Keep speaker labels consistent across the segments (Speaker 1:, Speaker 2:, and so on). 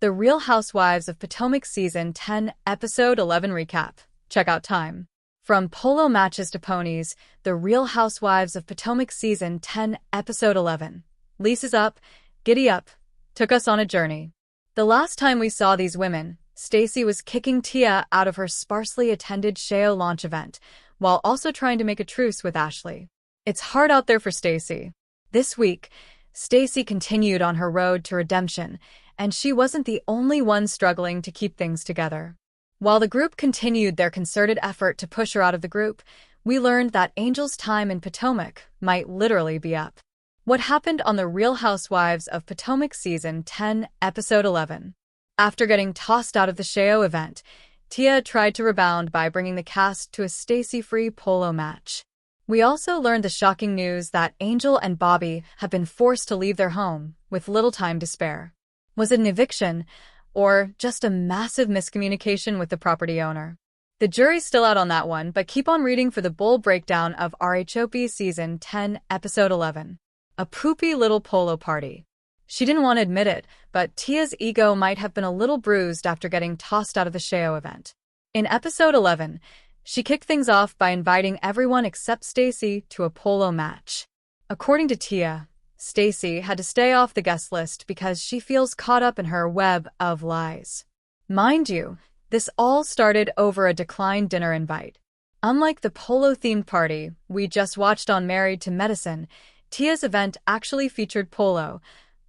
Speaker 1: The Real Housewives of Potomac Season 10, Episode 11 Recap. Checkout time. From polo matches to ponies, The Real Housewives of Potomac Season 10, Episode 11. Leases up, giddy up, took us on a journey. The last time we saw these women, Stacey was kicking Tia out of her sparsely attended show launch event, while also trying to make a truce with Ashley. It's hard out there for Stacey. This week, Stacey continued on her road to redemption, and she wasn't the only one struggling to keep things together. While the group continued their concerted effort to push her out of the group, we learned that Angel's time in Potomac might literally be up. What happened on The Real Housewives of Potomac Season 10, Episode 11? After getting tossed out of the show event, Tia tried to rebound by bringing the cast to a Stacey-free polo match. We also learned the shocking news that Angel and Bobby have been forced to leave their home, with little time to spare. Was it an eviction, or just a massive miscommunication with the property owner? The jury's still out on that one, but keep on reading for the full breakdown of RHOP Season 10, Episode 11. A poopy little polo party. She didn't want to admit it, but Tia's ego might have been a little bruised after getting tossed out of the show event. In Episode 11, she kicked things off by inviting everyone except Stacey to a polo match. According to Tia, Stacey had to stay off the guest list because she feels caught up in her web of lies. Mind you, this all started over a declined dinner invite. Unlike the polo-themed party we just watched on Married to Medicine, Tia's event actually featured polo,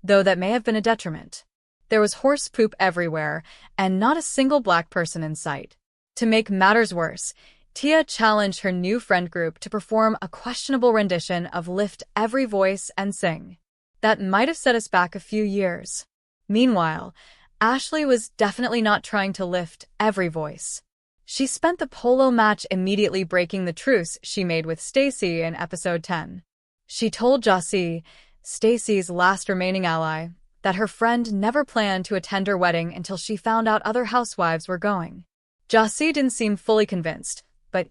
Speaker 1: though that may have been a detriment. There was horse poop everywhere, and not a single black person in sight. To make matters worse, Tia challenged her new friend group to perform a questionable rendition of Lift Every Voice and Sing. That might have set us back a few years. Meanwhile, Ashley was definitely not trying to lift every voice. She spent the polo match immediately breaking the truce she made with Stacey in Episode 10. She told Jossie, Stacey's last remaining ally, that her friend never planned to attend her wedding until she found out other housewives were going. Jossie didn't seem fully convinced, but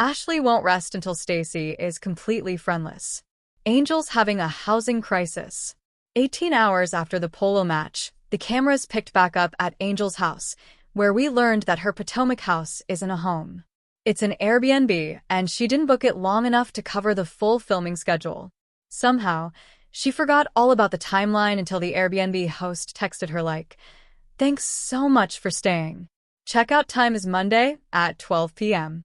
Speaker 1: Ashley won't rest until Stacey is completely friendless. Angel's having a housing crisis. 18 hours after the polo match, the cameras picked back up at Angel's house, where we learned that her Potomac house isn't a home. It's an Airbnb, and she didn't book it long enough to cover the full filming schedule. Somehow, she forgot all about the timeline until the Airbnb host texted her like, "Thanks so much for staying. Checkout time is Monday at 12 p.m.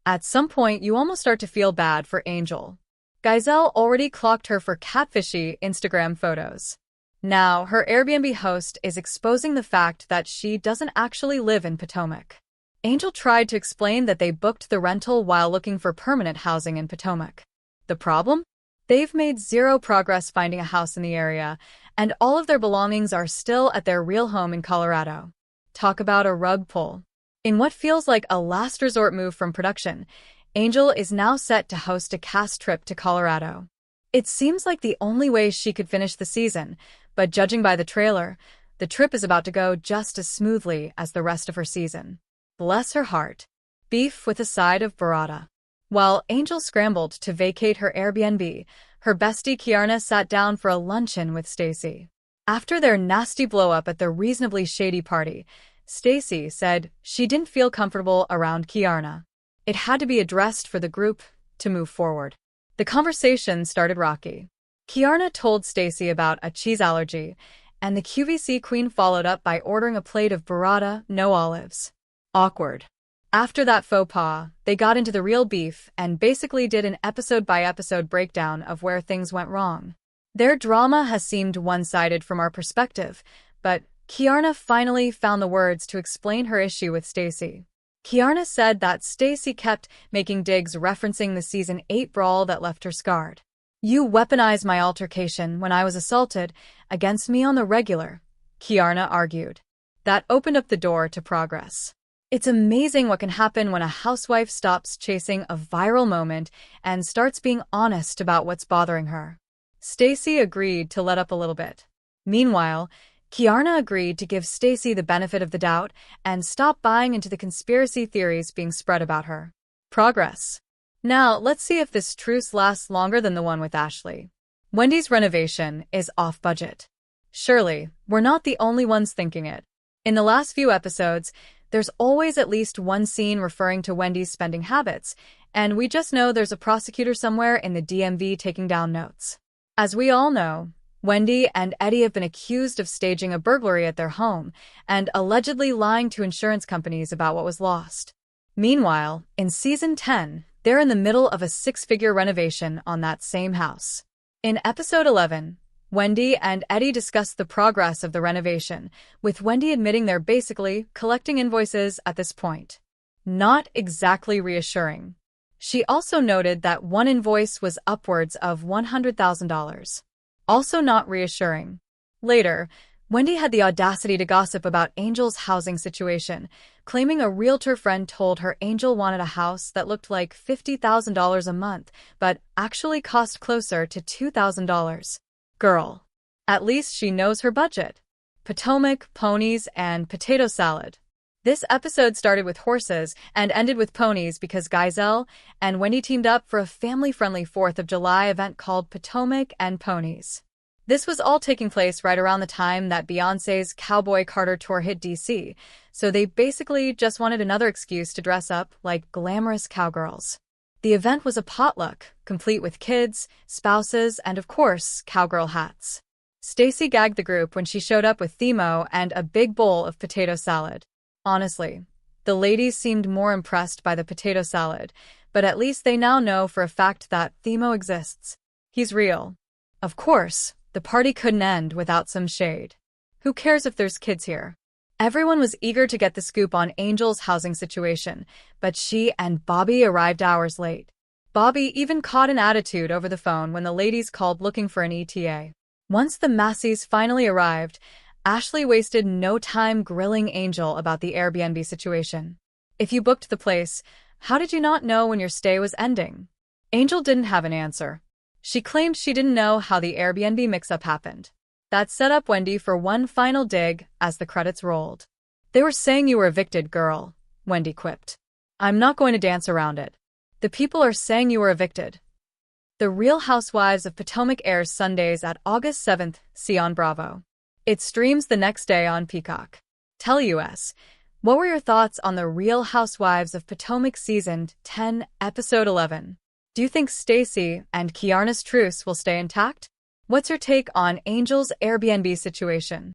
Speaker 1: At some point, you almost start to feel bad for Angel. Giselle already clocked her for catfishy Instagram photos. Now, her Airbnb host is exposing the fact that she doesn't actually live in Potomac. Angel tried to explain that they booked the rental while looking for permanent housing in Potomac. The problem? They've made zero progress finding a house in the area, and all of their belongings are still at their real home in Colorado. Talk about a rug pull. In what feels like a last resort move from production, Angel is now set to host a cast trip to Colorado. It seems like the only way she could finish the season, but judging by the trailer, the trip is about to go just as smoothly as the rest of her season. Bless her heart. Beef with a side of burrata. While Angel scrambled to vacate her Airbnb, her bestie Kiarna sat down for a luncheon with Stacey. After their nasty blow-up at the reasonably shady party, Stacey said she didn't feel comfortable around Kiarna. It had to be addressed for the group to move forward. The conversation started rocky. Kiarna told Stacey about a cheese allergy, and the QVC queen followed up by ordering a plate of burrata, no olives. Awkward. After that faux pas, they got into the real beef and basically did an episode-by-episode breakdown of where things went wrong. Their drama has seemed one-sided from our perspective, but Kiarna finally found the words to explain her issue with Stacey. Kiarna said that Stacey kept making digs referencing the Season 8 brawl that left her scarred. "You weaponized my altercation when I was assaulted against me on the regular," Kiarna argued. That opened up the door to progress. It's amazing what can happen when a housewife stops chasing a viral moment and starts being honest about what's bothering her. Stacey agreed to let up a little bit. Meanwhile, Kiarna agreed to give Stacey the benefit of the doubt and stop buying into the conspiracy theories being spread about her. Progress. Now, let's see if this truce lasts longer than the one with Ashley. Wendy's renovation is off budget. Surely, we're not the only ones thinking it. In the last few episodes, there's always at least one scene referring to Wendy's spending habits, and we just know there's a prosecutor somewhere in the DMV taking down notes. As we all know, Wendy and Eddie have been accused of staging a burglary at their home and allegedly lying to insurance companies about what was lost. Meanwhile, in Season 10, they're in the middle of a six-figure renovation on that same house. In Episode 11, Wendy and Eddie discuss the progress of the renovation, with Wendy admitting they're basically collecting invoices at this point. Not exactly reassuring. She also noted that one invoice was upwards of $100,000. Also not reassuring. Later, Wendy had the audacity to gossip about Angel's housing situation, claiming a realtor friend told her Angel wanted a house that looked like $50,000 a month, but actually cost closer to $2,000. Girl. At least she knows her budget. Potomac, ponies, and potato salad. This episode started with horses and ended with ponies because Geisel and Wendy teamed up for a family-friendly 4th of July event called Potomac and Ponies. This was all taking place right around the time that Beyoncé's Cowboy Carter tour hit DC, so they basically just wanted another excuse to dress up like glamorous cowgirls. The event was a potluck, complete with kids, spouses, and of course, cowgirl hats. Stacy gagged the group when she showed up with Themo and a big bowl of potato salad. Honestly, the ladies seemed more impressed by the potato salad, but at least they now know for a fact that Themo exists. He's real. Of course, the party couldn't end without some shade. Who cares if there's kids here? Everyone was eager to get the scoop on Angel's housing situation, but she and Bobby arrived hours late. Bobby even caught an attitude over the phone when the ladies called looking for an ETA. Once the Massies finally arrived, Ashley wasted no time grilling Angel about the Airbnb situation. If you booked the place, how did you not know when your stay was ending? Angel didn't have an answer. She claimed she didn't know how the Airbnb mix-up happened. That set up Wendy for one final dig as the credits rolled. "They were saying you were evicted, girl," Wendy quipped. "I'm not going to dance around it. The people are saying you were evicted." The Real Housewives of Potomac airs Sundays at August 7th, see on Bravo. It streams the next day on Peacock. Tell us, what were your thoughts on the Real Housewives of Potomac Season 10, Episode 11? Do you think Stacy and Kiarna's truce will stay intact? What's your take on Angel's Airbnb situation?